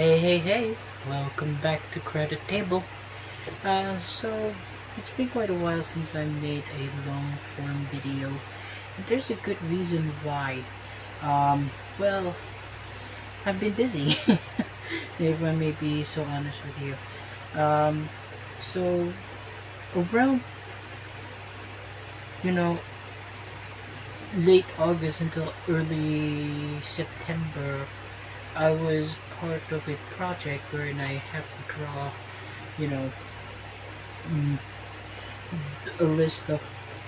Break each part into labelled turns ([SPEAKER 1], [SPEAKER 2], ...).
[SPEAKER 1] Hey, welcome back to Credit Table. So it's been quite a while since I made a long form video, and there's a good reason why. Um, well, I've been busy, if I may be so honest with you. Um, so around, you know, late August until early September, I was part of a project wherein I have to draw, you know, mm, a list of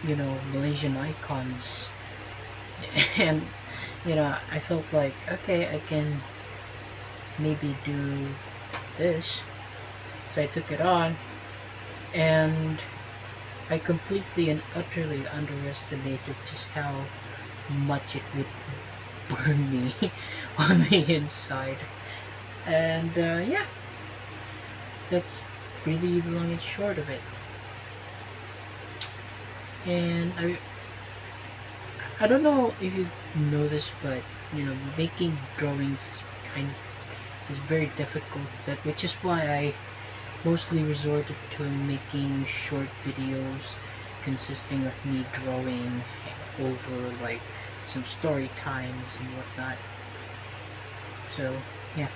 [SPEAKER 1] Malaysian icons, and I felt like, okay, I can maybe do this. So I took it on, and I completely and utterly underestimated just how much it would burn me on the inside. And yeah, that's really the long and short of it. And I don't know if you know this, but making drawings kind is very difficult. That which is why I mostly resorted to making short videos consisting of me drawing over like some story times and whatnot. So yeah,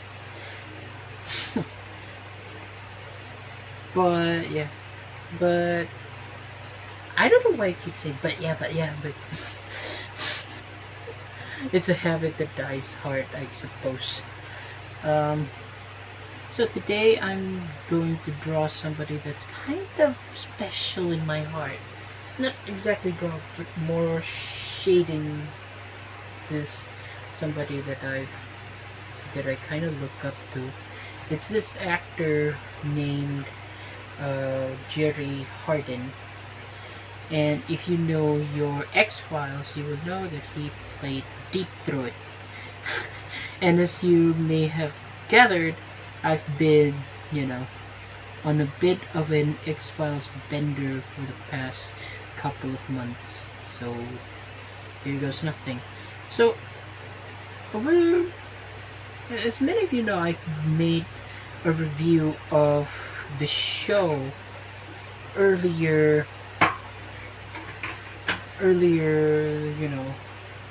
[SPEAKER 1] but yeah, but I don't know why I keep saying but it's a habit that dies hard, I suppose. Um, So today I'm going to draw somebody that's kind of special in my heart. Not exactly draw, but more shading this somebody that I kind of look up to. It's this actor named Jerry Harden, and if you know your X Files, you will know that he played Deep Throat. And as you may have gathered, I've been, on a bit of an X Files bender for the past couple of months. So here goes nothing. So over, as many of you know, I've made a review of the show earlier,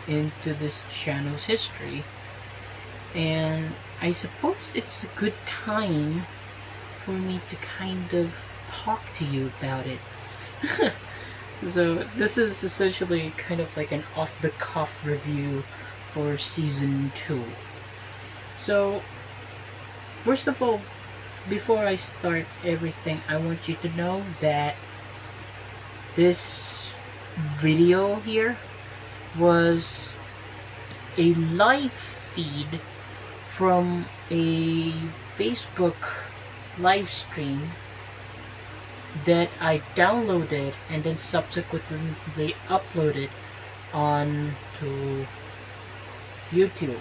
[SPEAKER 1] into this channel's history, and I suppose it's a good time for me to kind of talk to you about it. So this is essentially kind of like an off-the-cuff review for season 2. So first of all, before I start everything, I want you to know that this video here was a live feed from a Facebook live stream that I downloaded and then subsequently uploaded on to YouTube.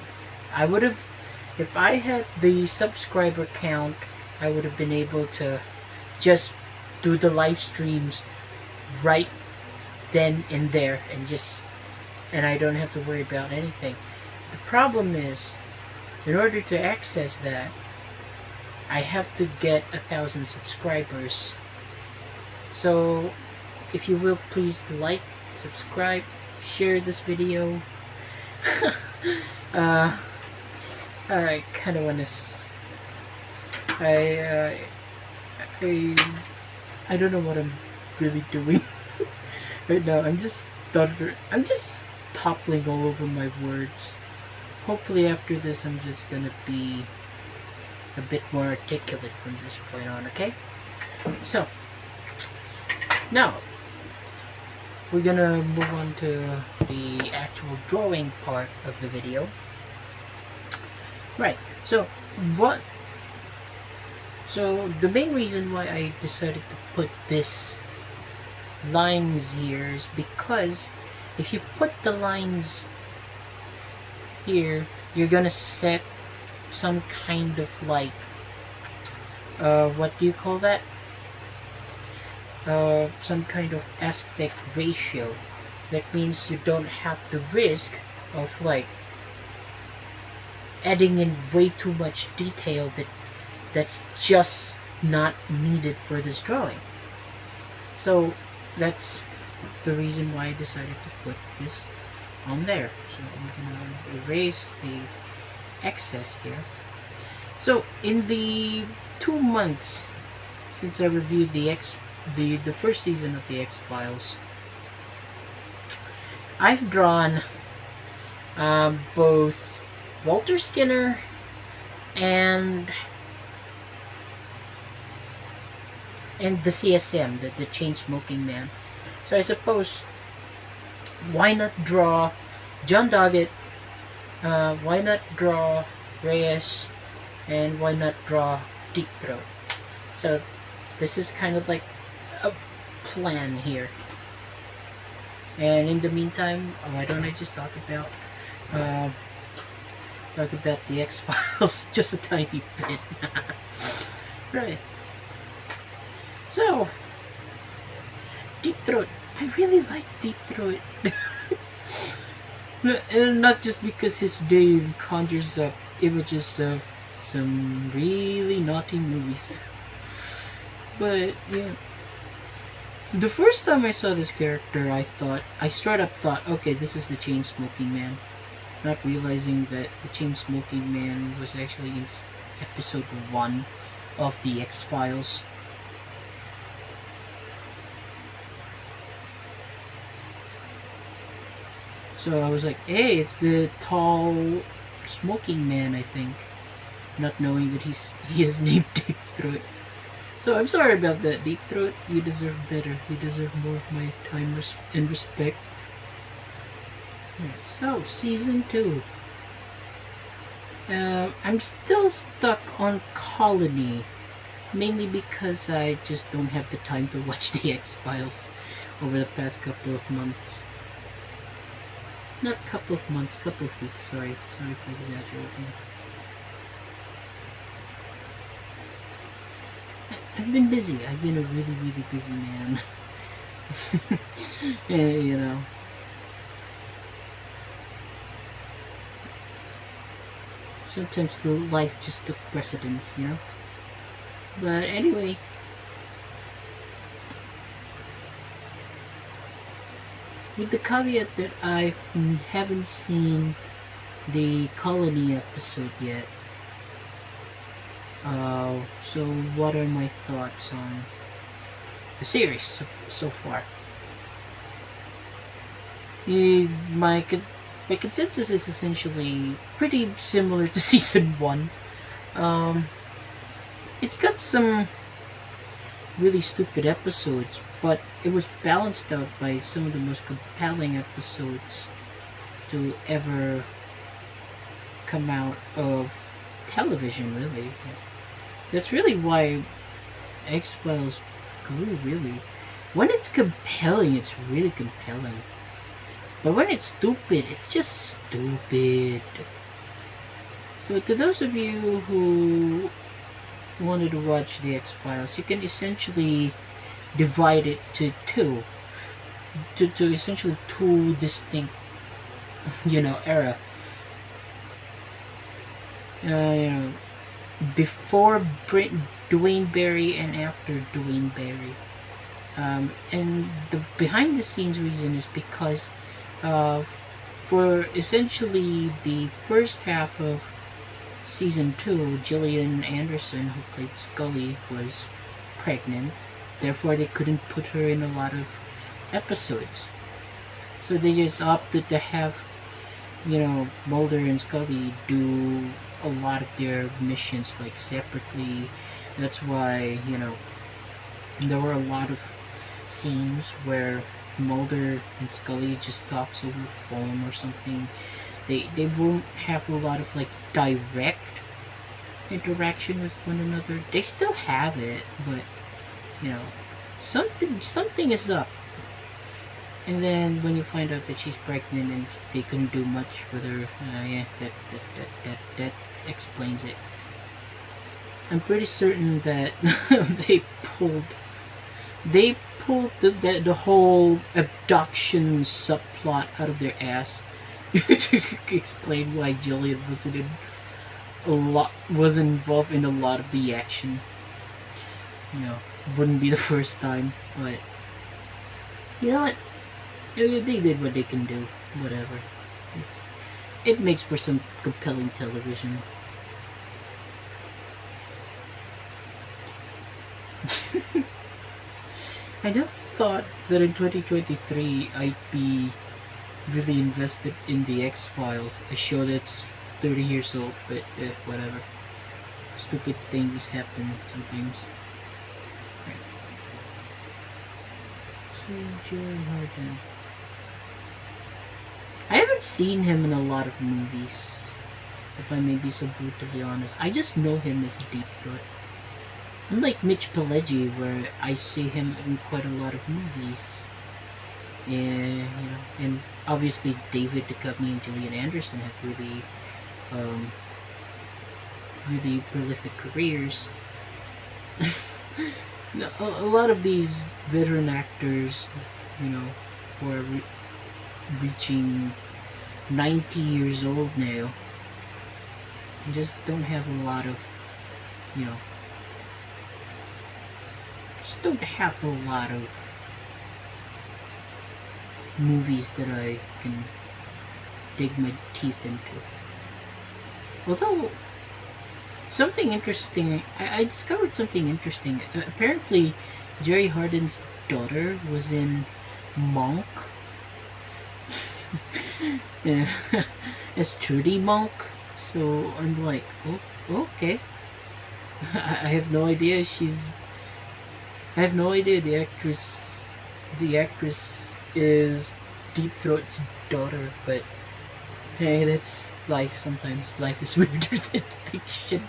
[SPEAKER 1] I would have, if I had the subscriber count, I would have been able to just do the live streams right then and there, and I don't have to worry about anything. The problem is, in order to access that, I have to get 1,000 subscribers. So if you will, please like, subscribe, share this video. I kind of want to. I I don't know what I'm really doing right now. I'm just toppling all over my words. Hopefully after this I'm just gonna be a bit more articulate from this point on, okay? So, now, we're gonna move on to the actual drawing part of the video. Right, so, what... So, the main reason why I decided to put this lines here is because if you put the lines here, you're gonna set some kind of like what do you call that? Some kind of aspect ratio. That means you don't have the risk of like adding in way too much detail that's just not needed for this drawing. So that's the reason why I decided to put this on there. So I'm gonna erase the excess here. So in the 2 months since I reviewed the first season of the X-Files, I've drawn both Walter Skinner and the CSM, the chain smoking man. So I suppose, why not draw John Doggett? Why not draw Reyes? And why not draw Deep Throat? So this is kind of like a plan here. And in the meantime, why don't I just talk about the X-Files just a tiny bit? Right. So, Deep Throat. I really like Deep Throat. And not just because his name conjures up images of some really naughty movies. But, yeah. The first time I saw this character, I straight up thought, okay, this is the chain smoking man. Not realizing that the chain smoking man was actually in episode 1 of the X-Files. So I was like, hey, it's the tall smoking man, I think. Not knowing that he is named Deep Throat. So I'm sorry about that, Deep Throat. You deserve better. You deserve more of my time and respect. So, season 2. I'm still stuck on Colony. Mainly because I just don't have the time to watch the X-Files over the past couple of months. Not couple of months, couple of weeks, sorry for exaggerating. I've been busy. I've been a really, really busy man. And, you know. Sometimes the life just took precedence, you know. But anyway. With the caveat that I haven't seen the Colony episode yet. So what are my thoughts on the series so far? My consensus is essentially pretty similar to season 1. It's got some really stupid episodes, but it was balanced out by some of the most compelling episodes to ever come out of television, really. That's really why X-Files grew, really. When it's compelling, it's really compelling. But when it's stupid, it's just stupid. So to those of you who wanted to watch the X-Files, you can essentially divide it to two. To essentially two distinct, era. Before Dwayne Barry and after Dwayne Barry. And the behind the scenes reason is because for essentially the first half of season 2, Gillian Anderson, who played Scully, was pregnant. Therefore, they couldn't put her in a lot of episodes. So they just opted to have, Mulder and Scully do a lot of their missions like separately. That's why, there were a lot of scenes where Mulder and Scully just talks over the phone or something. They won't have a lot of like direct interaction with one another. They still have it, but something is up. And then when you find out that she's pregnant and they couldn't do much with her, that explains it. I'm pretty certain that they pulled the whole abduction subplot out of their ass to explain why Jillian wasn't in a lot was involved in a lot of the action. You know, wouldn't be the first time, but you know what? They did what they can do. Whatever. It's it makes for some compelling television. I never thought that in 2023 I'd be really invested in the X Files, a show that's 30 years old, but whatever. Stupid things happen sometimes. So, Jerry Harden. I haven't seen him in a lot of movies, if I may be so brutally honest. I just know him as Deep Throat. Unlike Mitch Pileggi, where I see him in quite a lot of movies. And, you know, and obviously David Duchovny and Gillian Anderson have um, really prolific careers. A lot of these veteran actors, you know, who are reaching 90 years old now, just don't have a lot of, you know, just don't have a lot of movies that I can dig my teeth into. Although, something interesting, I discovered something interesting. Apparently, Jerry Harden's daughter was in Monk. Yeah, as Trudy Monk. So I'm like, oh, okay. I have no idea I have no idea the actress is Deep Throat's daughter, but hey, that's life sometimes. Life is weirder than fiction.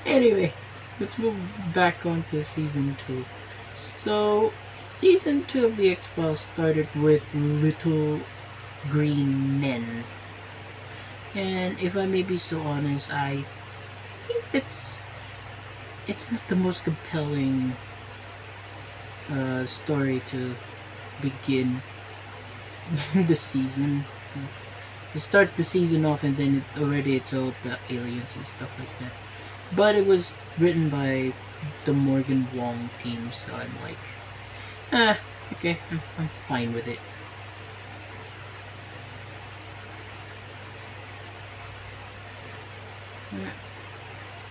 [SPEAKER 1] Anyway, let's move back on to season 2. So, season 2 of the X-Files started with Little Green Men. And if I may be so honest, I think it's not the most compelling story to begin the season. You start the season off and then it's all about aliens and stuff like that. But it was written by the Morgan-Wong team, so I'm like, okay, I'm fine with it.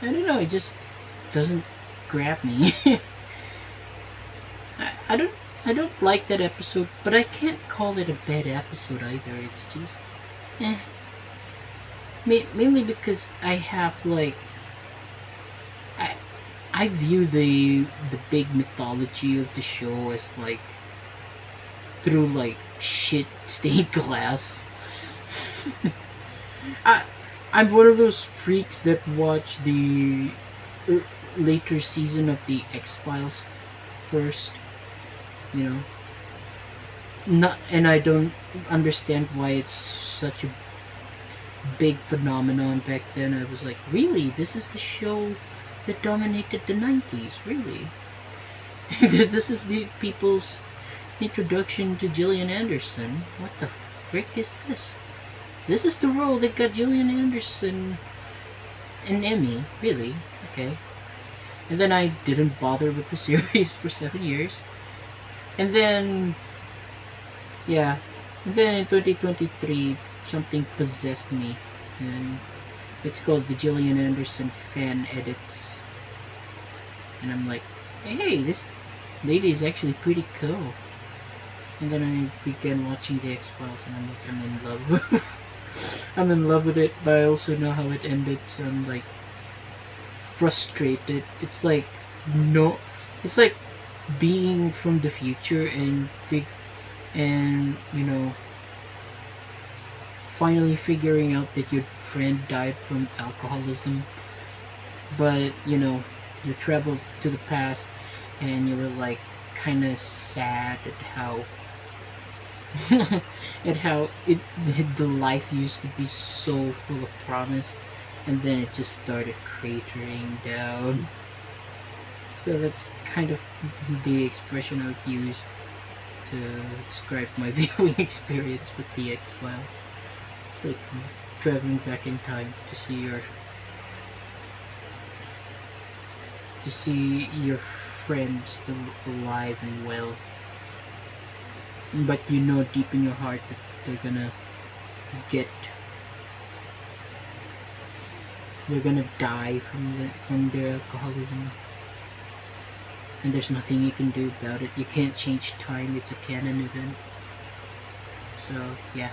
[SPEAKER 1] I don't know, it just doesn't grab me. I don't I don't like that episode, but I can't call it a bad episode either. It's just eh. Mainly because I have like I I view the big mythology of the show as like through like shit stained glass. I I'm one of those freaks that watch the later season of the X Files first. You know, not and I don't understand why it's such a big phenomenon back then. I was like, really, this is the show that dominated the 90s, really. This is the people's introduction to Gillian Anderson. What the frick is this? This is the role that got Gillian Anderson an Emmy, really. Okay. And then I didn't bother with the series for 7 years. And then, yeah, and then in 2023, something possessed me, and it's called the Gillian Anderson Fan Edits. And I'm like, hey, this lady is actually pretty cool. And then I began watching the X Files, and I'm like, I'm in love. I'm in love with it, but I also know how it ended, so I'm like frustrated. It's like no, it's like being from the future and you know, finally figuring out that your friend died from alcoholism, but you know, you traveled to the past and you were like kind of sad at how the life used to be so full of promise, and then it just started cratering down. So that's kind of the expression I would use to describe my viewing experience with the X Files. It's like traveling back in time to see your friends still alive and well, but you know deep in your heart that they're gonna get they're gonna die from their alcoholism, and there's nothing you can do about it. You can't change time, it's a canon event. So yeah.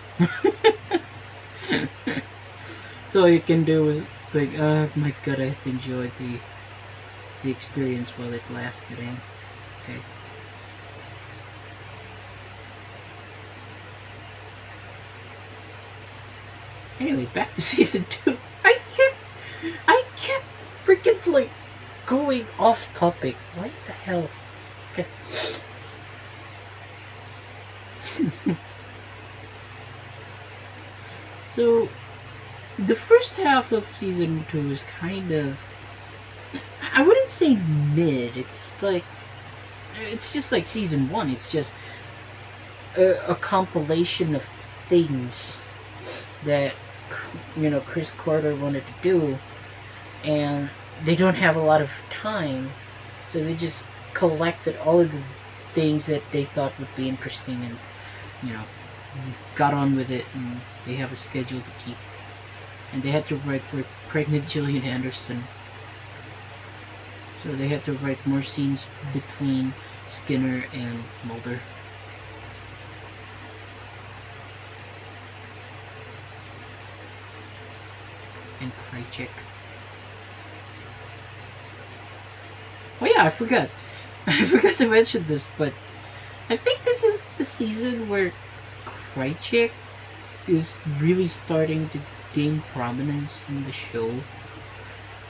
[SPEAKER 1] So all you can do is like, oh my god, I have to enjoy the experience while it lasted. Okay. Anyway, back to season 2. I kept freaking like going off topic. What the hell? Okay. So the first half of season 2 is kind of, I wouldn't say mid. It's just like season 1. It's just a compilation of things that Chris Carter wanted to do, and they don't have a lot of time, so they just collected all of the things that they thought would be interesting, and got on with it, and they have a schedule to keep, and they had to write for pregnant Gillian Anderson, so they had to write more scenes between Skinner and Mulder. And Krychek. Oh yeah, I forgot. I forgot to mention this, but I think this is the season where Krychek is really starting to gain prominence in the show.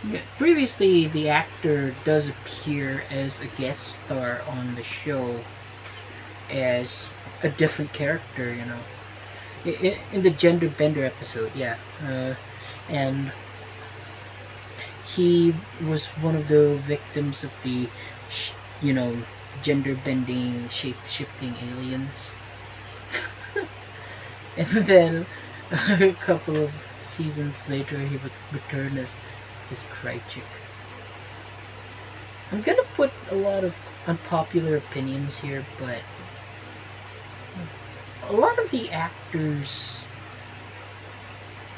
[SPEAKER 1] Yeah, previously, the actor does appear as a guest star on the show as a different character, in the gender bender episode, yeah. And he was one of the victims of the, gender bending, shape shifting aliens. And then a couple of seasons later, he would return as Krychek. I'm gonna put a lot of unpopular opinions here, but a lot of the actors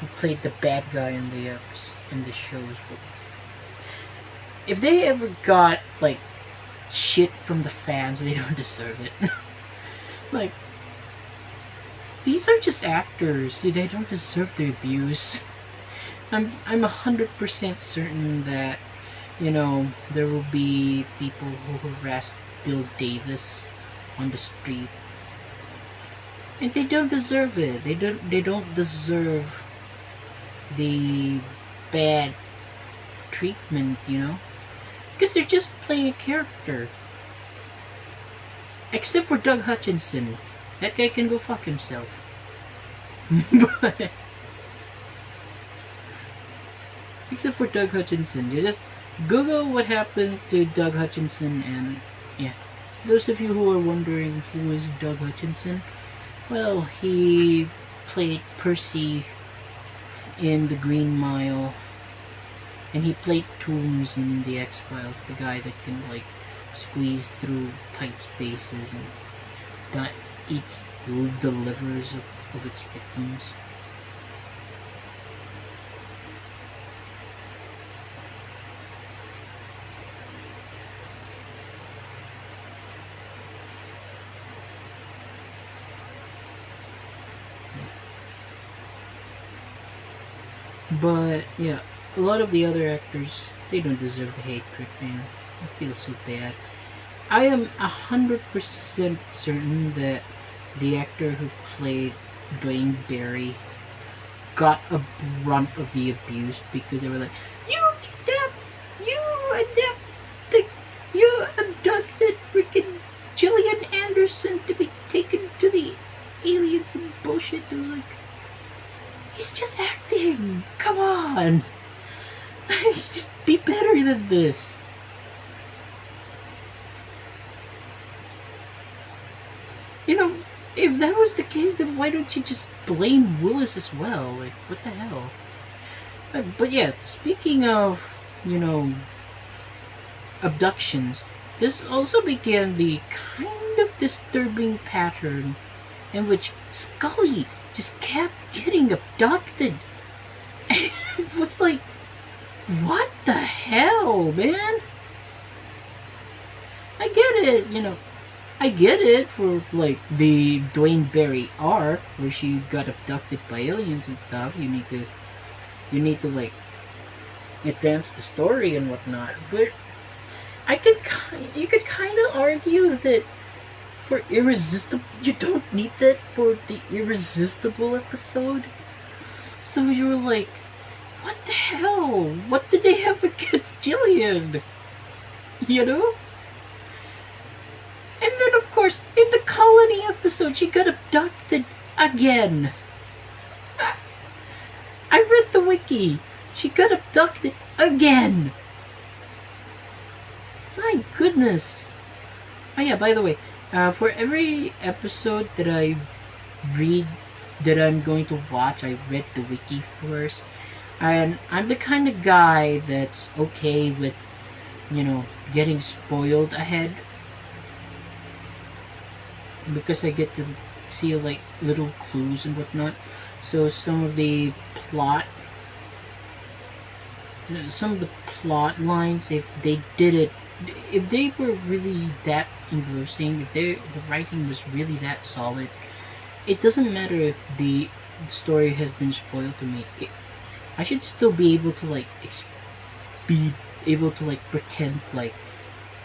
[SPEAKER 1] who played the bad guy in the shows, if they ever got like shit from the fans, they don't deserve it. Like, these are just actors. They don't deserve the abuse. I'm 100% certain that there will be people who harass Bill Davis on the street, and they don't deserve it. They don't deserve the bad treatment, because they're just playing a character. Except for Doug Hutchinson. That guy can go fuck himself. But except for Doug Hutchinson, you just Google what happened to Doug Hutchinson, and yeah, those of you who are wondering who is Doug Hutchinson, well, he played Percy in The Green Mile, and he played Tooms in The X-Files, the guy that can like squeeze through tight spaces and that eats the livers of its victims. But yeah, a lot of the other actors, they don't deserve the hatred, man. I feel so bad. I am 100% certain that the actor who played Blaine Berry got a brunt of the abuse, because they were like, you abducted freaking Gillian Anderson to be taken to the aliens and bullshit. It was like, he's just acting. Come on. Be better than this. if that was the case, then why don't you just blame Willis as well? Like, what the hell? But yeah, speaking of, you know, abductions, this also began the kind of disturbing pattern in which Scully just kept getting abducted. It was like, what the hell, man? I get it, you know. I get it for like the Dwayne Barry arc where she got abducted by aliens and stuff. You need to like advance the story and whatnot. But you could kind of argue that for irresistible, you don't need that for the irresistible episode. So you were like, what the hell? What did they have against Jillian? You know? And then, of course, in the colony episode, she got abducted again. I read the wiki. She got abducted again. My goodness. Oh yeah, by the way, for every episode that I read, that I'm going to watch, I read the wiki first. And I'm the kind of guy that's okay with, you know, getting spoiled ahead. Because I get to see like little clues and whatnot. So some of the plot lines, if they were really that engrossing, if the writing was really that solid, it doesn't matter if the story has been spoiled to me. I should still be able to like be able to like pretend like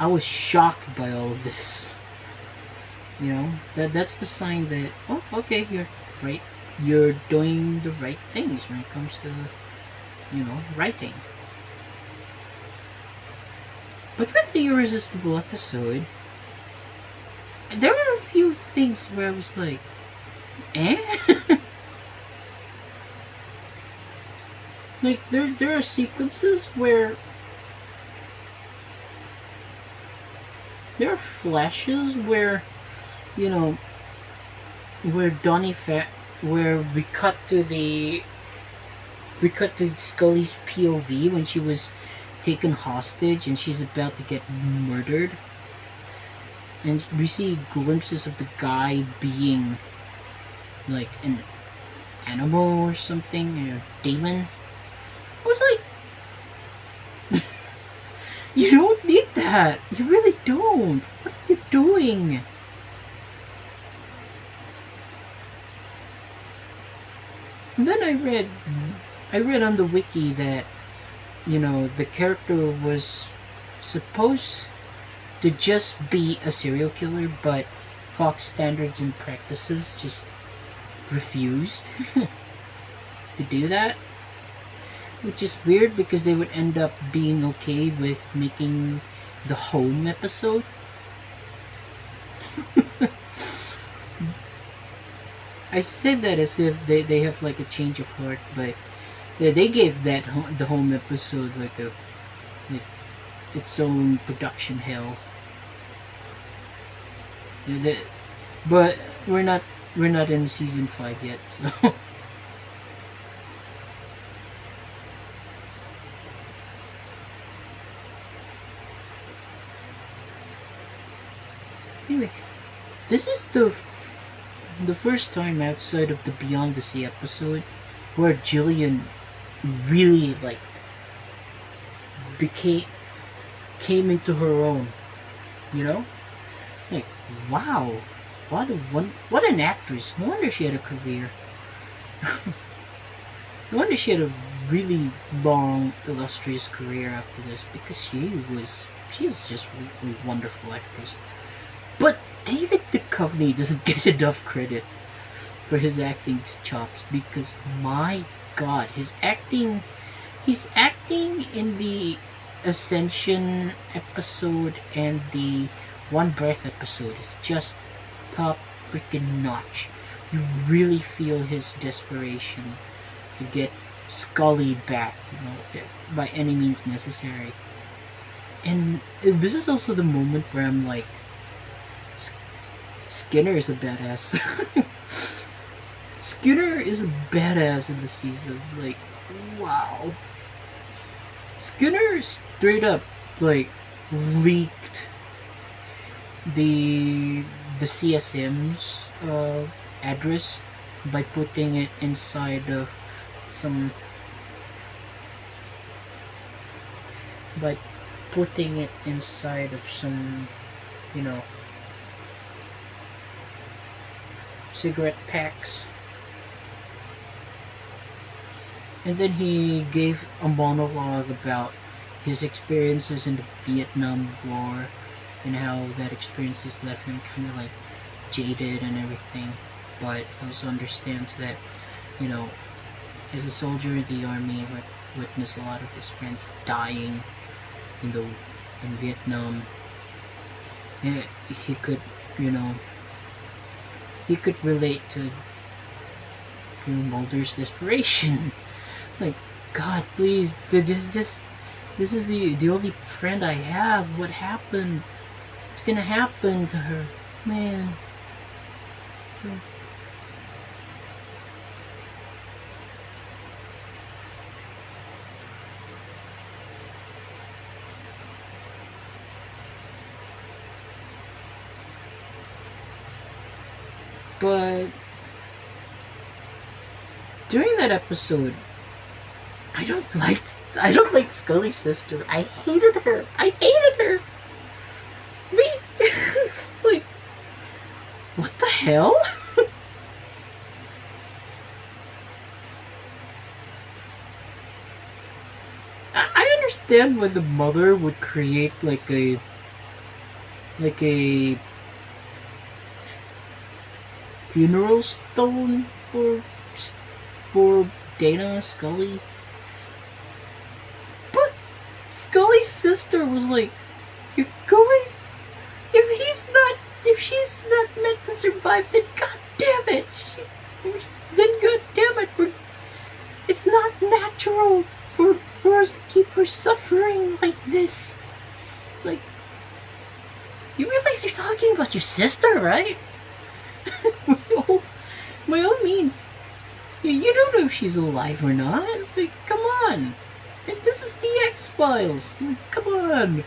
[SPEAKER 1] I was shocked by all of this. You know, that's the sign that, oh, okay, you're right. You're doing the right things when it comes to, you know, writing. But with the Irresistible episode, there were a few things where I was like, eh? Like, there are sequences where there are flashes where, you know, where where we cut to Scully's POV when she was taken hostage and she's about to get murdered, and we see glimpses of the guy being like an animal or something, or a demon. I was like, you don't need that. You really don't. What are you doing? And then I read on the wiki that, you know, the character was supposed to just be a serial killer, but Fox Standards and Practices just refused to do that. Which is weird because they would end up being okay with making the home episode. I said that as if they have like a change of heart, but they gave that the home episode like its own production hell. But we're not in season 5 yet, so. Anyway, this is the first time outside of the Beyond the Sea episode where Jillian really like came into her own, you know? Like, wow, what an actress. No wonder she had a career. No wonder she had a really long, illustrious career after this, because she's just a wonderful actress. But David Duchovny doesn't get enough credit for his acting chops, because my god, he's acting in the Ascension episode and the One Breath episode is just top freaking notch. You really feel his desperation to get Scully back, you know, by any means necessary. And this is also the moment where I'm like, Skinner is a badass. Skinner is a badass in the season. Like, wow. Skinner straight up like leaked the CSM's address by putting it inside of some by putting it inside of some, you know, cigarette packs. And then he gave a monologue about his experiences in the Vietnam War and how that experience has left him kind of like jaded and everything. But also understands that, you know, as a soldier in the army, witnessed a lot of his friends dying in Vietnam. And he could, you know, he could relate to Mulder's desperation. Like, God, please, this is the only friend I have. What happened? What's gonna happen to her, man? But during that episode, I don't like Skully's sister. I hated her. Me, it's like, what the hell? I understand why the mother would create like a funeral stone for Dana Skully. But Skully's sister was like, you're going, if she's not meant to survive, then god damn it, it's not natural for us to keep her suffering like this. It's like, you realize you're talking about your sister, right? By all means, you don't know if she's alive or not. Like, come on. This is the X-Files. Come on.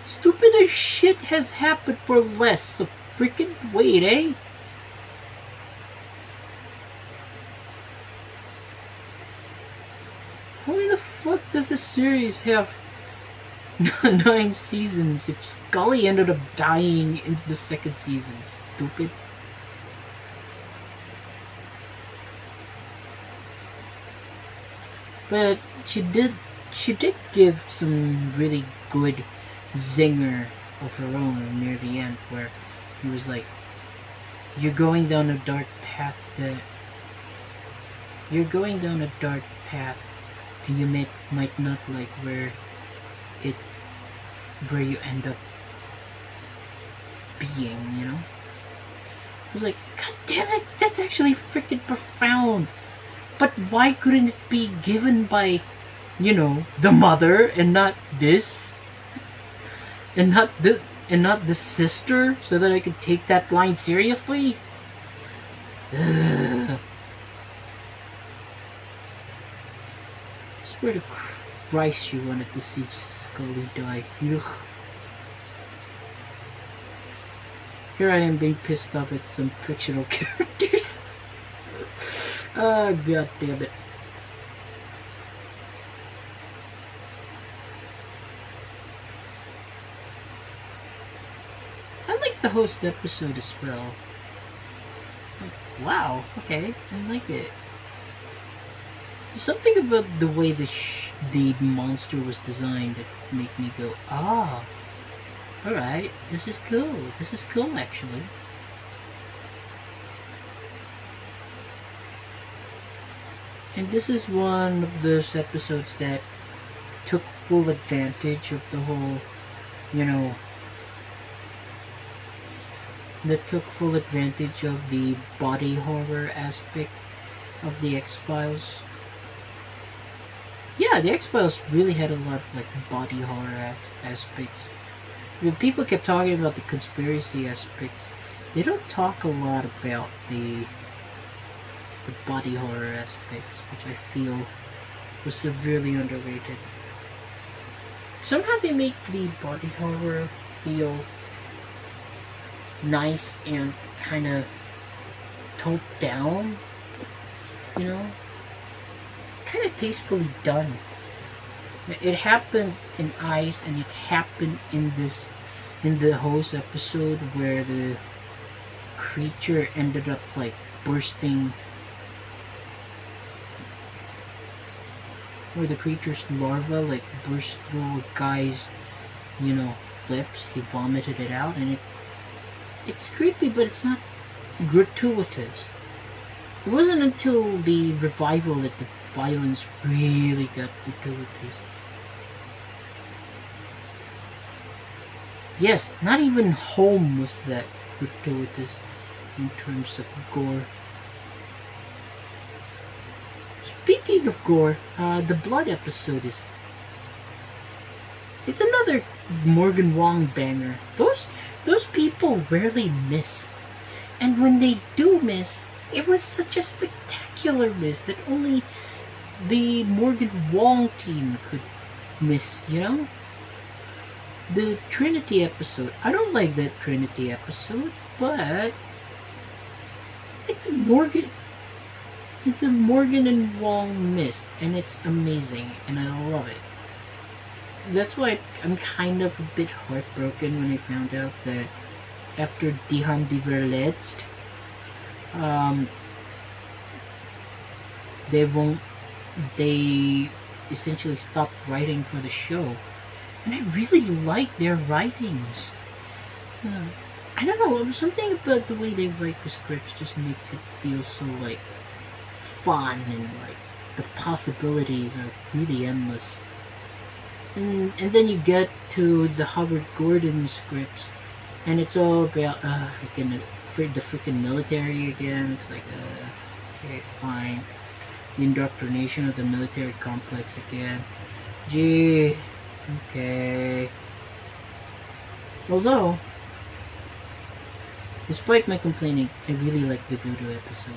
[SPEAKER 1] Stupider shit has happened for less, so freaking wait, eh? Why the fuck does this series have 9 seasons if Skully ended up dying in the second season? Stupid. But she did give some really good zinger of her own near the end, where he was like, you're going down a dark path and you might not like where you end up being, you know? I was like, god damn it, that's actually freaking profound. But why couldn't it be given by, you know, the mother and not this? And not the sister, so that I could take that line seriously? Ugh. I swear to Christ you wanted to see Skully die. Ugh. Here I am being pissed off at some fictional characters. Ah, god damn it. I like the host episode as well. Like, wow, okay, I like it. There's something about the way the monster was designed that made me go, ah, alright, this is cool actually. And this is one of those episodes that took full advantage of the whole, you know, that took full advantage of the body horror aspect of the X-Files. Yeah, the X-Files really had a lot of like body horror aspects. When people kept talking about the conspiracy aspects, they don't talk a lot about the body horror aspects, which I feel was severely underrated. Somehow they make the body horror feel nice and kind of toned down, you know, kind of tastefully done. It happened in Ice, and it happened in this in the host episode where the creature ended up like bursting, where the creature's larva like burst through a guy's, you know, lips. He vomited it out, and it's creepy, but it's not gratuitous. It wasn't until the revival that the violence really got gratuitous. Yes, not even Home was that gratuitous in terms of gore. Speaking of gore, the blood episode is it's another Morgan-Wong banger. Those people rarely miss, and when they do miss, it was such a spectacular miss that only the Morgan-Wong team could miss. You know, the Trinity episode. I don't like that Trinity episode, but it's a Morgan. It's a Morgan and Wong miss, and it's amazing, and I love it. That's why I'm kind of a bit heartbroken when I found out that after Die Hand die Verletzt, um, they won't. They essentially stopped writing for the show, and I really like their writings. Uh, I don't know, something about the way they write the scripts just makes it feel so like fun, and like the possibilities are really endless. And then you get to the Howard Gordon scripts, and it's all about the freaking military again. It's like okay, fine, the indoctrination of the military complex again. Gee, okay. Although, despite my complaining, I really like the Voodoo episode.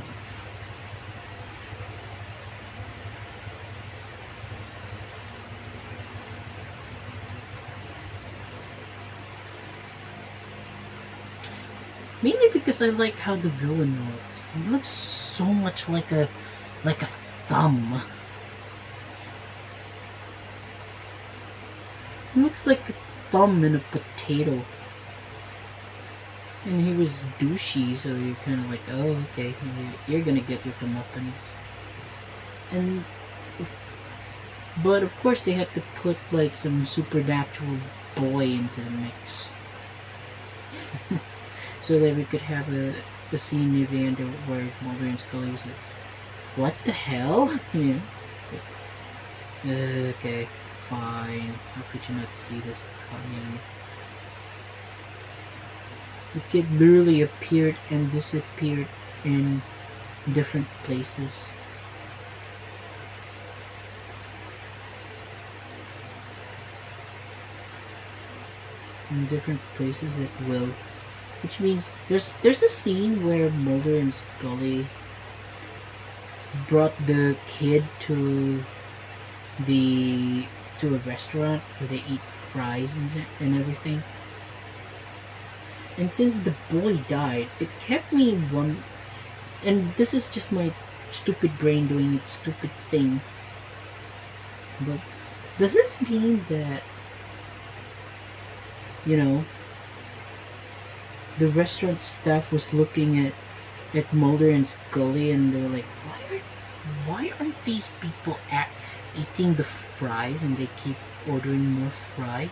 [SPEAKER 1] Mainly because I like how the villain looks. He looks so much like a thumb. He looks like a thumb in a potato. And he was douchey, so you're kind of like, oh, okay, you're gonna get your comeuppance. And, but of course they had to put like some supernatural boy into the mix. So that we could have a scene near the end where Mulder and Scully was like, what the hell? Yeah. So, okay, fine. How could you not see this coming? The kid literally appeared and disappeared in different places. In different places at will. Which means there's a scene where Mulder and Scully brought the kid to a restaurant where they eat fries and everything. And since the boy died, it kept me one. And this is just my stupid brain doing its stupid thing. But does this mean that, you know, the restaurant staff was looking at Mulder and Scully, and they were like, why aren't these people eating the fries, and they keep ordering more fries?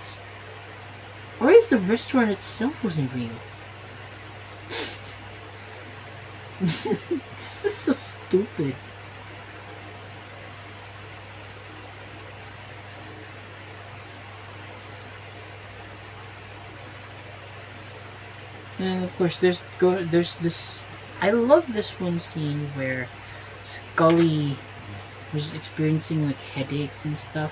[SPEAKER 1] Or is the restaurant itself wasn't real? This is so stupid. And of course, there's this. I love this one scene where Scully was experiencing like headaches and stuff,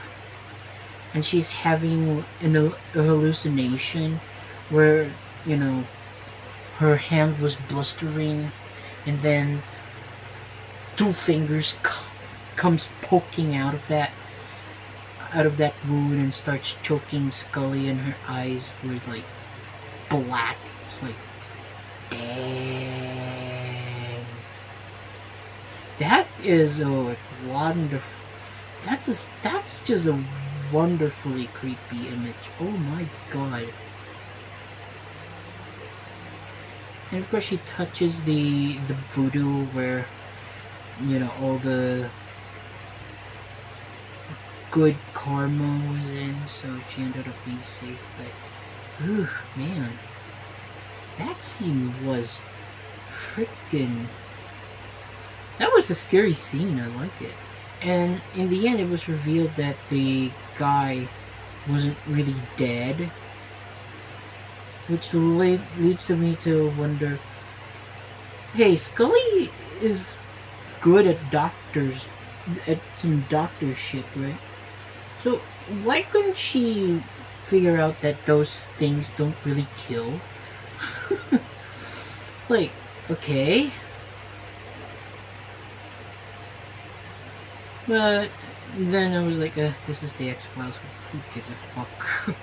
[SPEAKER 1] and she's having a hallucination where, you know, her hand was blistering, and then two fingers comes poking out of that wound and starts choking Skully, and her eyes were like black. It's like, dang. That is a wonderful. That's just a wonderfully creepy image. Oh my god. And of course she touches the voodoo where all the good karma was in, so she ended up being safe. But ooh, man, that scene was freaking. That was a scary scene. I liked it. And in the end, it was revealed that the guy wasn't really dead, which leads to me to wonder, hey, Skully is good at some doctor shit, right? So why couldn't she figure out that those things don't really kill? Like, okay. But then I was like, this is the X-Files. Who gives a fuck?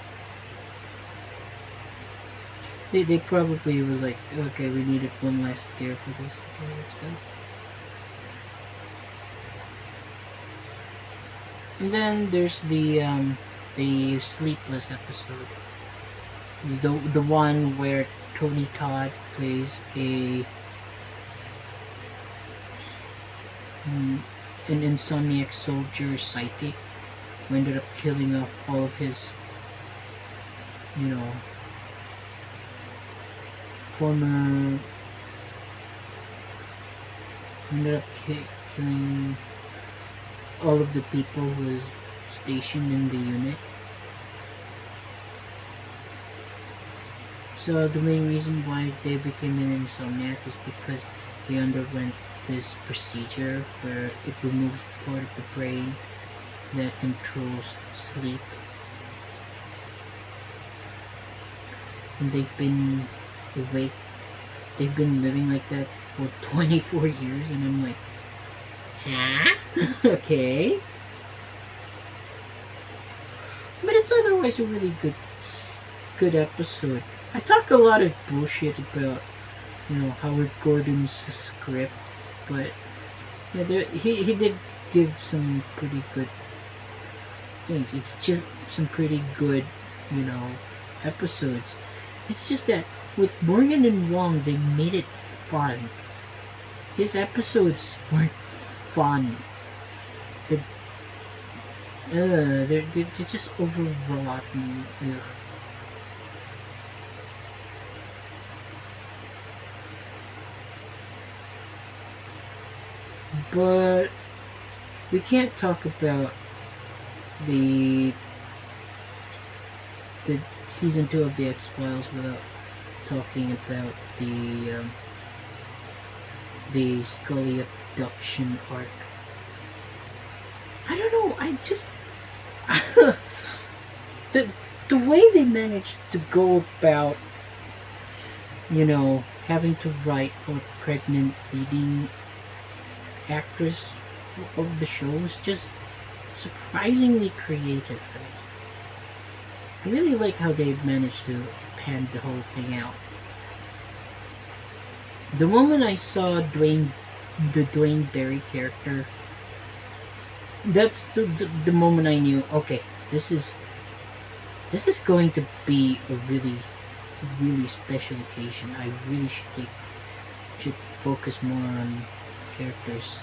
[SPEAKER 1] They probably were like, okay, we needed one last scare for this. Okay, let's go. And then there's the sleepless episode. The one where Tony Todd plays an insomniac soldier psychic who ended up killing off all of his, former. Ended up killing all of the people who was stationed in the unit. So the main reason why they became an insomniac is because they underwent this procedure where it removes part of the brain that controls sleep. And they've been awake. They've been living like that for 24 years, and I'm like, huh? Okay. But it's otherwise a really good episode. I talk a lot of bullshit about, Howard Gordon's script, but yeah, he did give some pretty good things. It's just some pretty good, episodes. It's just that with Morgan and Wong, they made it fun. His episodes weren't fun. They're just overwrought and ugh. But we can't talk about the season 2 of the X-Files without talking about the Scully abduction arc. I don't know. I just the way they managed to go about, having to write for a pregnant leading actress of the show was just surprisingly creative. I really like how they managed to pan the whole thing out. The moment I saw the Dwayne Barry character, that's the moment I knew, okay, this is going to be a really, really special occasion. I really should focus more on characters.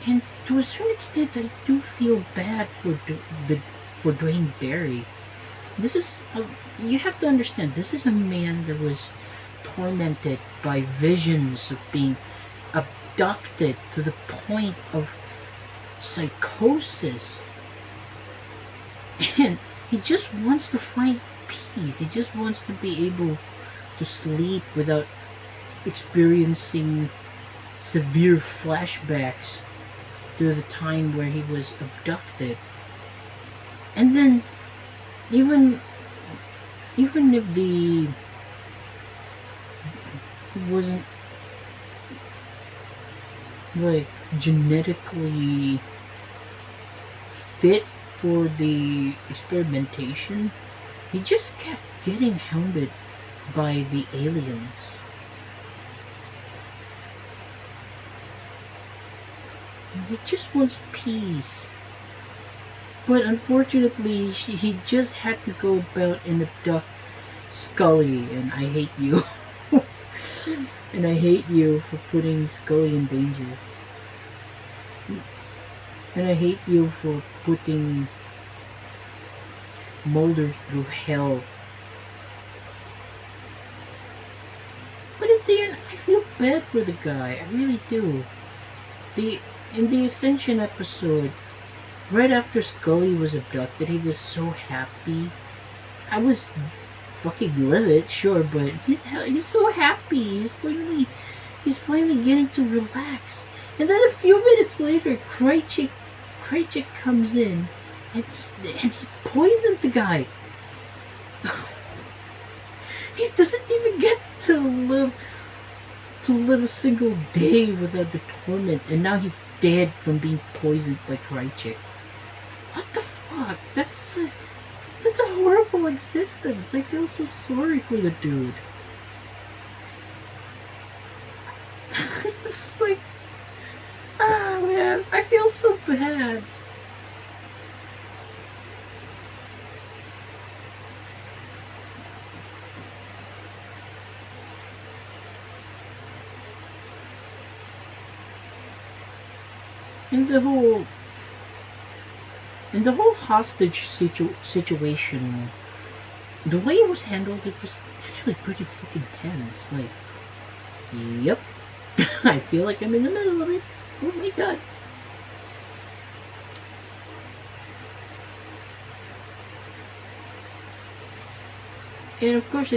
[SPEAKER 1] And to a certain extent, I do feel bad for for Dwayne Barry. This is you have to understand. This is a man that was tormented by visions of being abducted to the point of psychosis, and he just wants to find peace. He just wants to be able to sleep without experiencing severe flashbacks to the time where he was abducted. And then even if he wasn't like genetically fit for the experimentation. He just kept getting hounded by the aliens. He just wants peace. But unfortunately, he just had to go about and abduct Skully, and I hate you. And I hate you for putting Skully in danger. And I hate you for putting Mulder through hell. But in the end, I feel bad for the guy. I really do. In the Ascension episode, right after Skully was abducted, he was so happy. I was fucking livid, sure, but he's so happy. He's finally getting to relax. And then a few minutes later, Krychek comes in and he poisoned the guy. He doesn't even get to live a single day without the torment, and now he's dead from being poisoned by Krychek. What the fuck? That's a horrible existence. I feel so sorry for the dude. It's like, ah man, I feel so bad. And the whole hostage situation, the way it was handled, it was actually pretty fucking tense. Like, yep, I feel like I'm in the middle of it. Oh my god. And of course,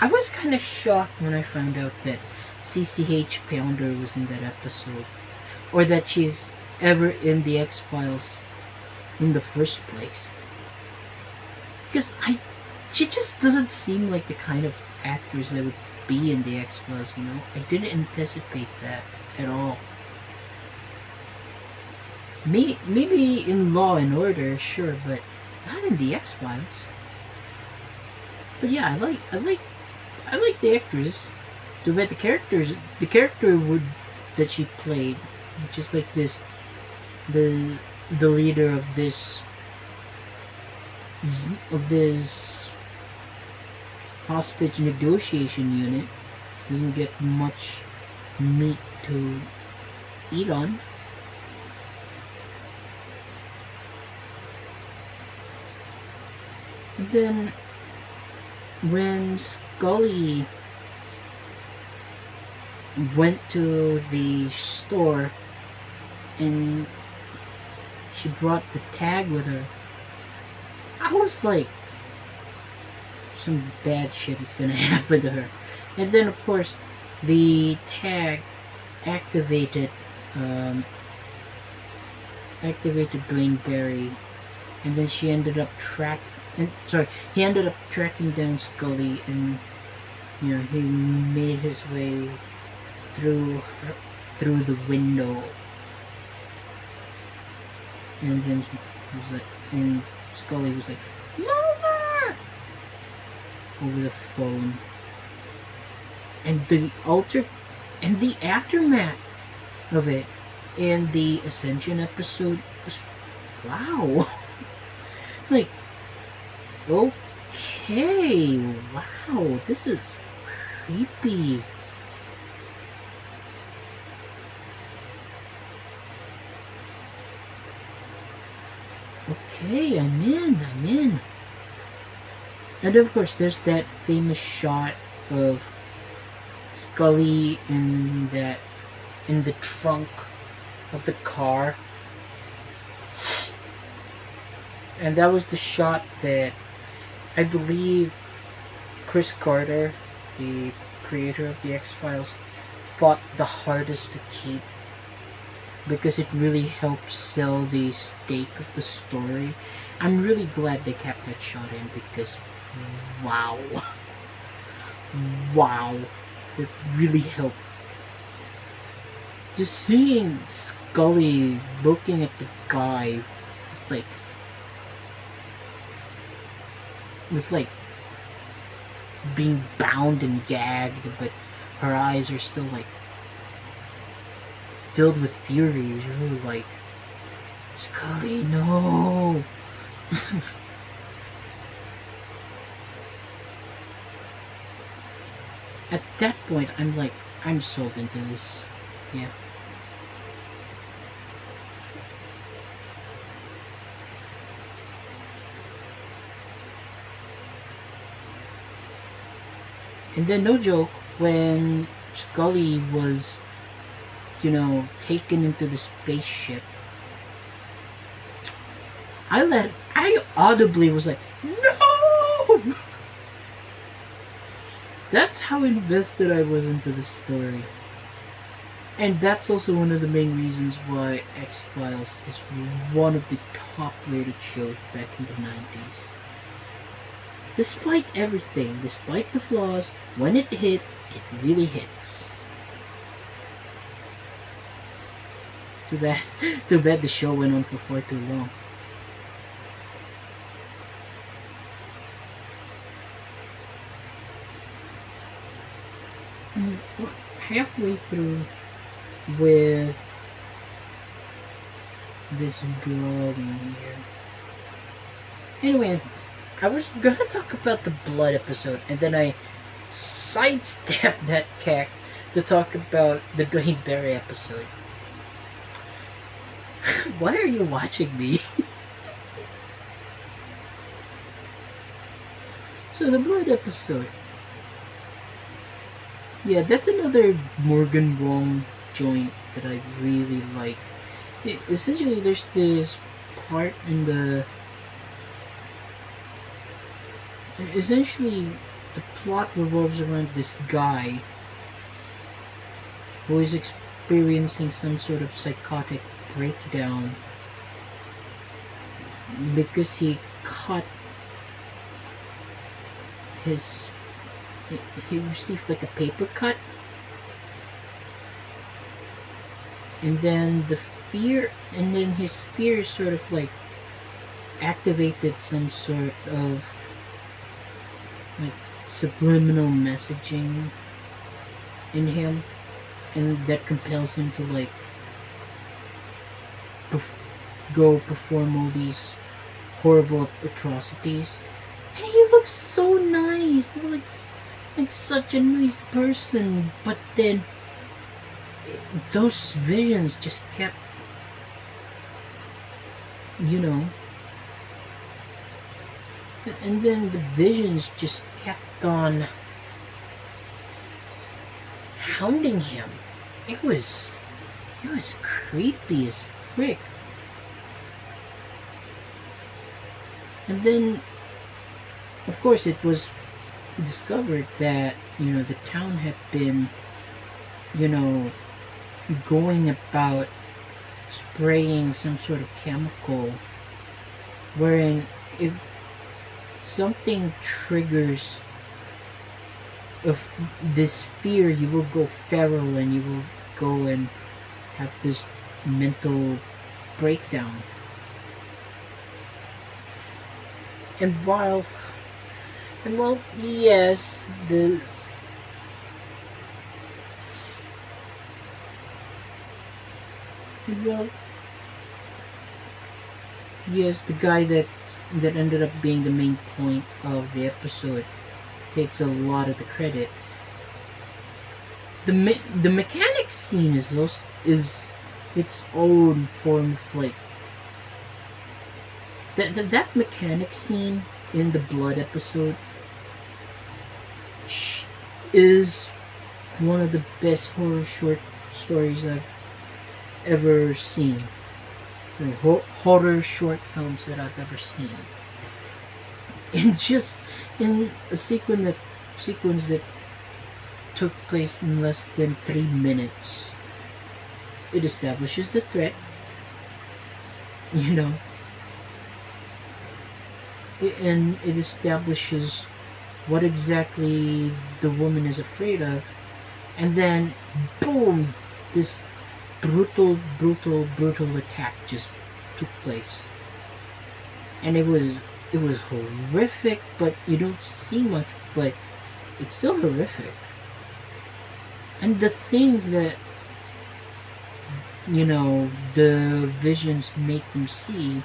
[SPEAKER 1] I was kind of shocked when I found out that CCH Pounder was in that episode, or that she's ever in the X-Files in the first place. Because she just doesn't seem like the kind of actress that would be in the X-Files, you know? I didn't anticipate that at all. Maybe in Law and Order, sure, but not in the X-Files. But yeah, I like the actress. The character that she played, just like this, the leader of this hostage negotiation unit, doesn't get much meat to eat on. Then when Skully went to the store and she brought the tag with her, I was like, some bad shit is gonna happen to her. And then of course the tag activated Blaine Berry, and then he ended up tracking down Skully, and you know, he made his way through the window, and then he was like, and Skully was like, "Mother!" over the phone, and the aftermath of it in the Ascension episode was, wow. Like, okay, wow, this is creepy. Okay, I'm in. And of course, there's that famous shot of Skully in the trunk of the car. And that was the shot that I believe Chris Carter, the creator of the X-Files, fought the hardest to keep, because it really helps sell the stake of the story. I'm really glad they kept that shot in, because wow. wow, that really helped. Just seeing Scully looking at the guy with like being bound and gagged, but her eyes are still like filled with fury. It's really like, Scully, no. At that point, I'm like, I'm sold into this. Yeah. And then, no joke, when Scully was, taken into the spaceship, I audibly was like, no! That's how invested I was into the story. And that's also one of the main reasons why X-Files is one of the top rated shows back in the 90s. Despite everything, despite the flaws, when it hits, it really hits. Too bad, too bad the show went on for far too long. Halfway through with this drawing here. Anyway, I was gonna talk about the blood episode, and then I sidestepped that cack to talk about the Dwayne Barry episode. Why are you watching me? So the blood episode. Yeah, that's another Morgan-Wong joint that I really like. Essentially, there's this part in the... Essentially, the plot revolves around this guy who is experiencing some sort of psychotic breakdown because he cut his... He received like a paper cut, and then his fear sort of like activated some sort of like subliminal messaging in him, and that compels him to like go perform all these horrible atrocities. And he looks so nice, like such a nice person, but then those visions just kept, and then the visions just kept on hounding him. It was creepy as frick. And then, of course, it was discovered that the town had been going about spraying some sort of chemical wherein if something triggers of this fear, you will go feral and you will go and have this mental breakdown. And while yes, this well, yes, the guy that ended up being the main point of the episode takes a lot of the credit. The mechanic scene is its own form of like that mechanic scene in the blood episode is one of the best horror short stories I've ever seen. Horror short films that I've ever seen. And just in a sequence that took place in less than 3 minutes, it establishes the threat, and it establishes what exactly the woman is afraid of, and then boom, this brutal attack just took place. And it was horrific, but you don't see much, but it's still horrific. And the things that the visions make them see,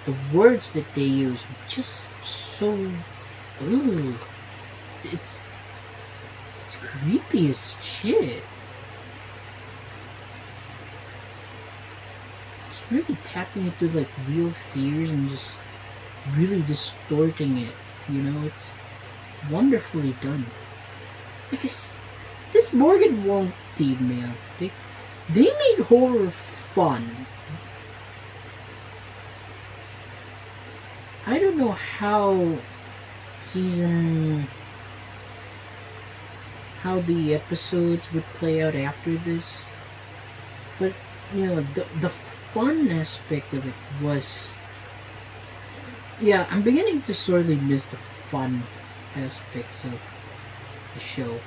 [SPEAKER 1] the words that they use, just so, ugh, it's creepy as shit. It's really tapping into like real fears and just really distorting it. It's wonderfully done. Because this Morgan-Wong team, man, they made horror fun. I don't know how the episodes would play out after this, but the fun aspect of it was, yeah, I'm beginning to sorely miss the fun aspects of the show.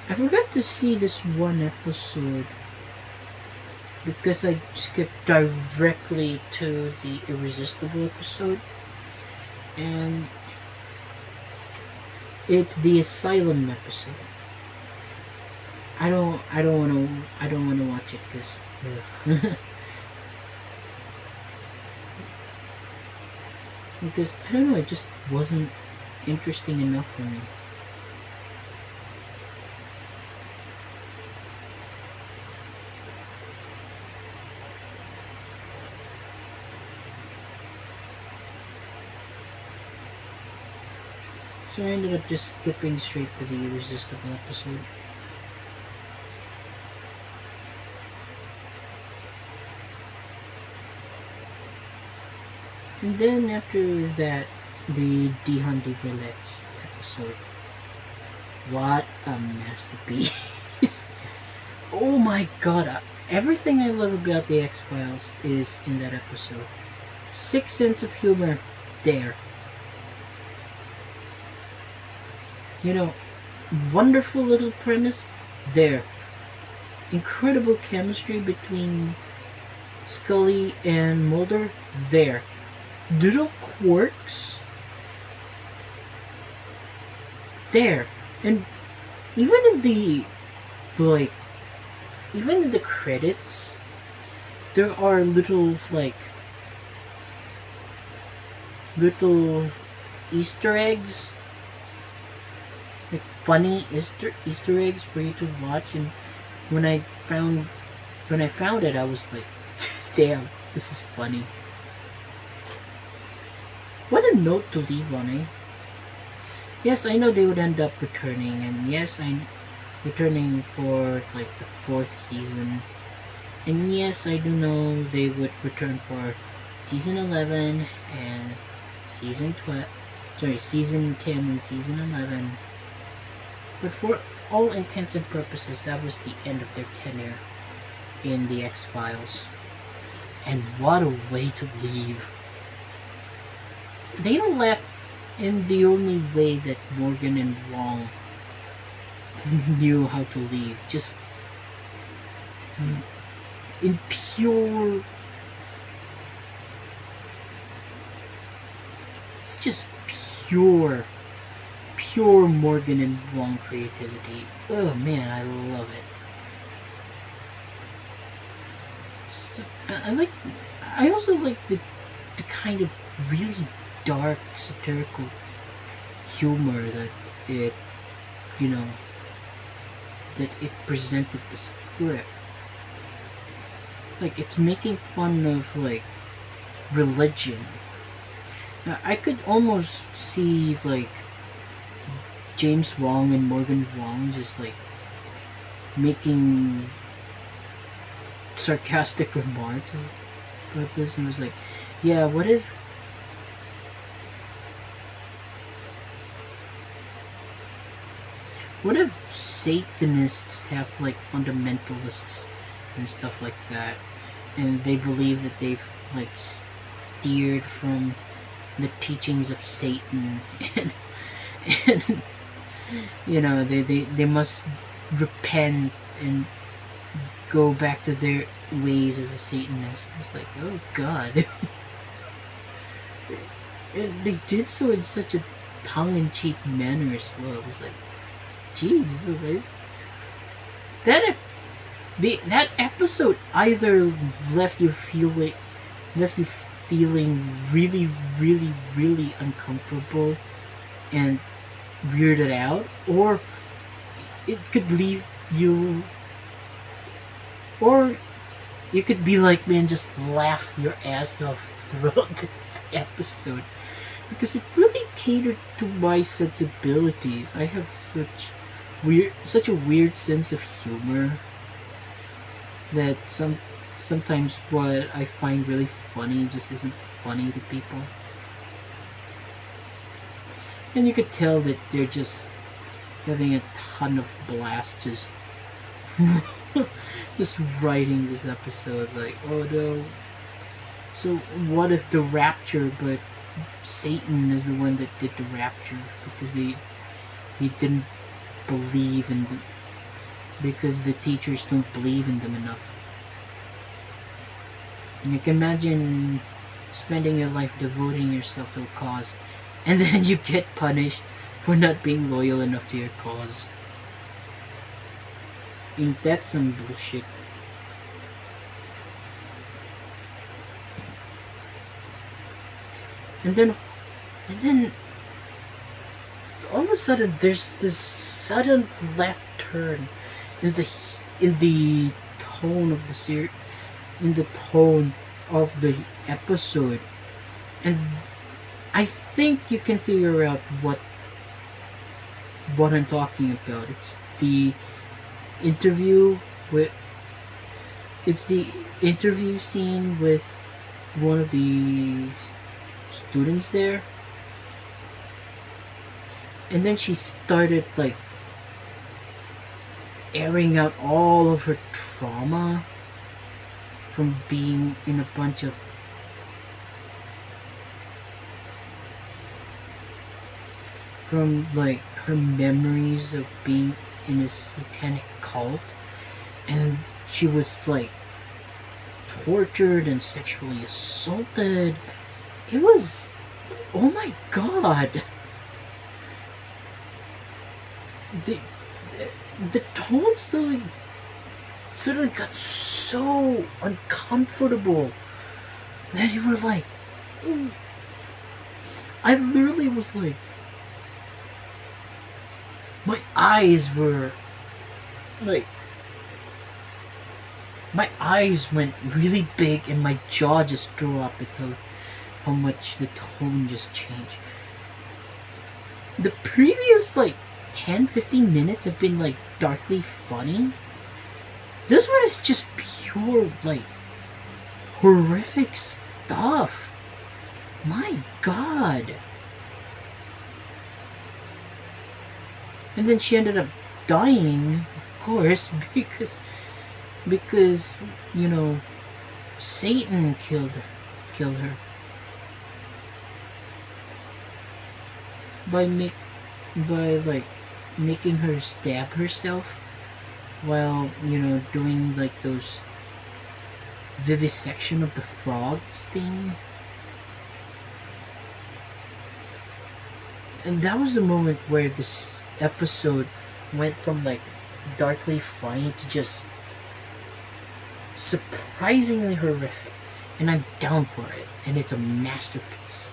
[SPEAKER 1] I forgot to see this one episode because I skipped directly to the Irresistible episode, and it's the Asylum episode. I don't wanna watch it because because I don't know, it just wasn't interesting enough for me. So I ended up just skipping straight to the Irresistible episode. And then after that, the Dihan de Villettes episode. What a masterpiece. Oh my god. Everything I love about the X-Files is in that episode. Sick sense of humor there. Wonderful little premise there. Incredible chemistry between Scully and Mulder there. Little quirks there. And even in the credits, there are little Easter eggs, like funny Easter eggs for you to watch. And when I found it, I was like, damn, this is funny. What a note to leave on, eh? Yes, I know they would end up returning, and yes, I'm returning for the fourth season. And yes, I do know they would return for season 11 and season 10 and season 11. But for all intents and purposes, that was the end of their tenure in the X-Files. And what a way to leave. They left in the only way that Morgan and Wong knew how to leave. Just in pure... It's just pure Morgan and Wong creativity. Oh man, I love it. So, I also like the kind of really dark, satirical humor that it presented the script. It's making fun of religion. Now, I could almost see James Wong and Morgan Wong just making sarcastic remarks about this, and was like, yeah, what if Satanists have fundamentalists and stuff like that, and they believe that they've steered from the teachings of Satan, And they must repent and go back to their ways as a Satanist. It's like, oh god. And they did so in such a tongue-in-cheek manner as well. It was like, Jesus, it was like, that that episode either left you feeling really, really, really uncomfortable and weirded out, or it could leave you, or you could be like me and just laugh your ass off throughout the episode, because it really catered to my sensibilities. I have such a weird sense of humor that sometimes what I find really funny just isn't funny to people. And you could tell that they're just having a ton of blast just just writing this episode, like, oh no, so what if the rapture, but Satan is the one that did the rapture because he didn't believe in the, because the teachers don't believe in them enough. And you can imagine spending your life devoting yourself to a cause, and then you get punished for not being loyal enough to your cause. Ain't that some bullshit? And then all of a sudden there's this sudden left turn in the tone of the in the tone of the episode, and I think you can figure out what I'm talking about. Interview with it's the interview scene with one of the students there, and then she started like airing out all of her trauma from being in a bunch of from like her memories of being in a satanic cult, and she was like tortured and sexually assaulted. It was, oh my god, the the tone suddenly got so uncomfortable that you were like, I literally was like, my eyes were like, my eyes went really big and my jaw just dropped because how much the tone just changed. The previous like 10-15 minutes have been like darkly funny. This one is just pure like horrific stuff. My god. And then she ended up dying, of course, because Satan killed her by like making her stab herself while doing like those vivisection of the frogs thing. And that was the moment where this episode went from like darkly funny to just surprisingly horrific, and I'm down for it, and it's a masterpiece.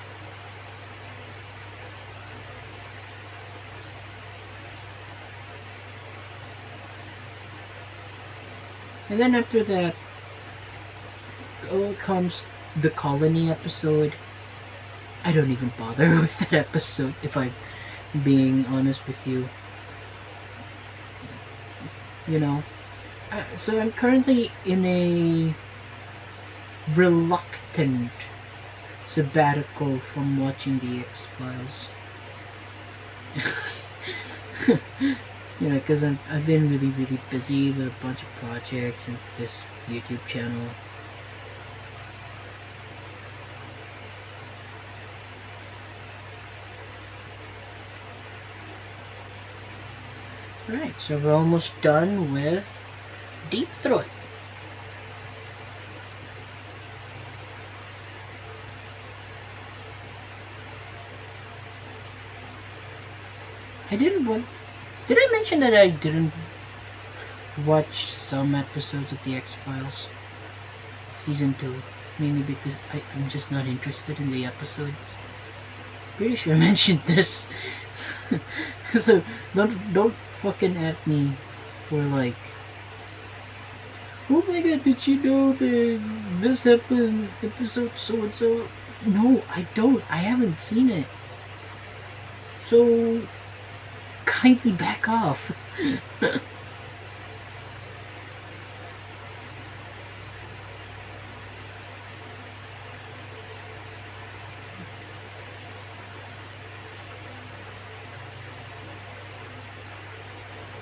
[SPEAKER 1] And then after that, comes the colony episode. I don't even bother with that episode, if I'm being honest with you. So I'm currently in a reluctant sabbatical from watching the X-Files. Because I've been really, really busy with a bunch of projects and this YouTube channel. Alright, so we're almost done with Deep Throat. I didn't want. Did I mention that I didn't watch some episodes of The X Files season 2? Mainly because I'm just not interested in the episodes. Pretty sure I mentioned this. So don't fucking at me for like, oh my god, did you know that this happened episode so and so? No, I don't. I haven't seen it. So kindly back off.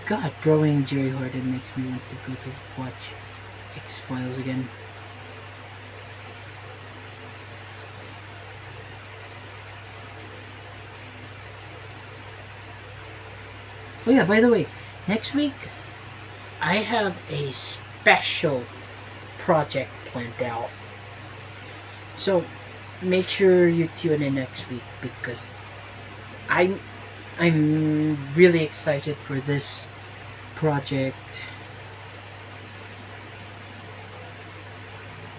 [SPEAKER 1] God, drawing Jerry Harden makes me want to go to watch X Files again. Oh yeah, by the way, next week I have a special project planned out. So make sure you tune in next week because I'm I'm really excited for this project.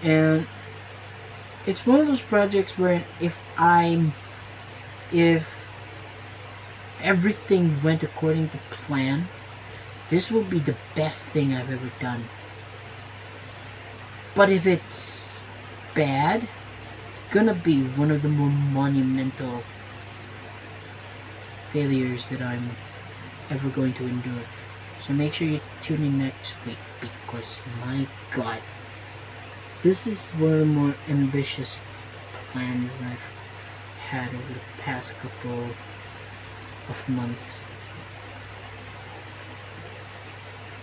[SPEAKER 1] And it's one of those projects where if everything went according to plan, this will be the best thing I've ever done. But if it's bad, it's gonna be one of the more monumental failures that I'm ever going to endure. So make sure you tune in next week because my god, this is one of the more ambitious plans I've had over the past couple of months.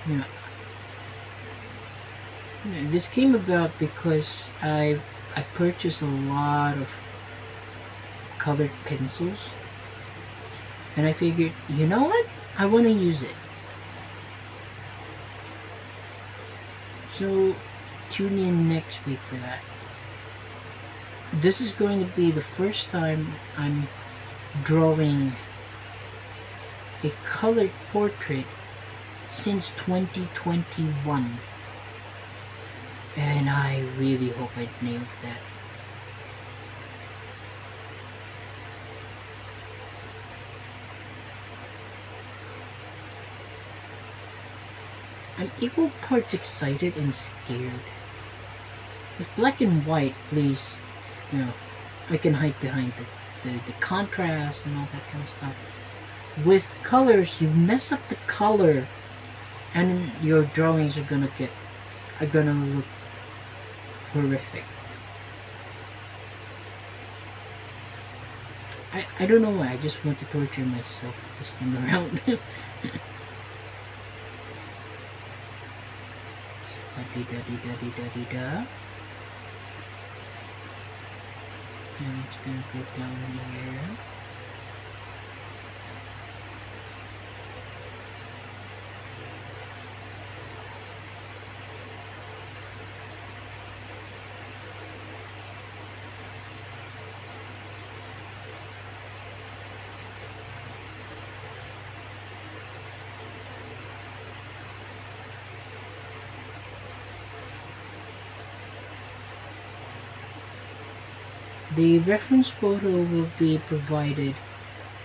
[SPEAKER 1] Yeah. This came about because I purchased a lot of colored pencils and I figured, you know what? I want to use it. So tune in next week for that. This is going to be the first time I'm drawing a colored portrait since 2021. And I really hope I nailed that. I'm equal parts excited and scared. With black and white, please, I can hide behind the contrast and all that kind of stuff. With colors, you mess up the color, and your drawings are gonna look horrific. I don't know why. I just want to torture myself this time around. Da-dee-da-dee-da-dee-da-dee-da. And I'm just gonna go down here. The reference photo will be provided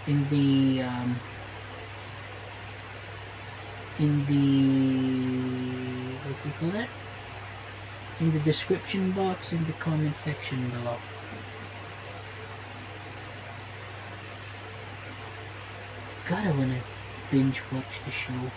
[SPEAKER 1] in the what do you call that? In the description box in the comment section below. God, I wanna binge watch the show.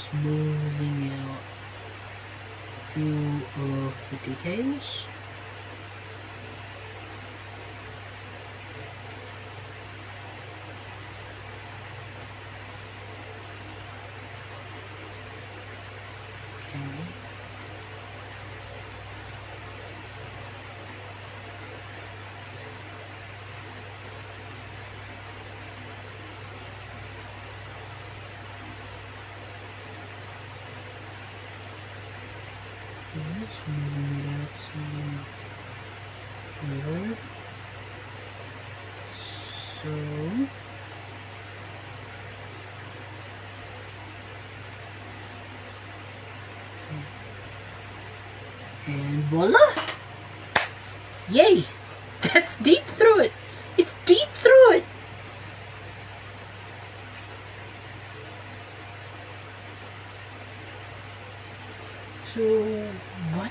[SPEAKER 1] smoothing out a few of the details. Okay. Just moving it out some more. So and voila! Yay! That's deep through it! It's deep through it! So, what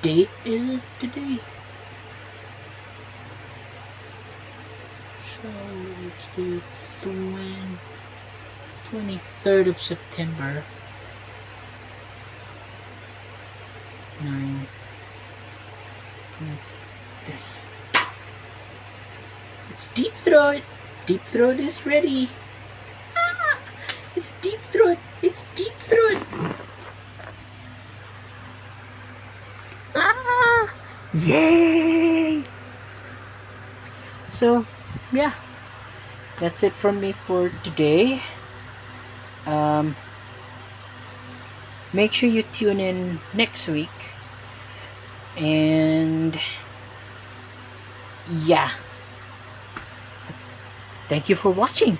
[SPEAKER 1] date is it today? So, it's the 23rd of September. 9:23. It's deep throat. Deep throat is ready. Ah, it's deep throat. It's deep throat. Ah, yay! So, yeah, that's it from me for today. Make sure you tune in next week. And yeah, thank you for watching.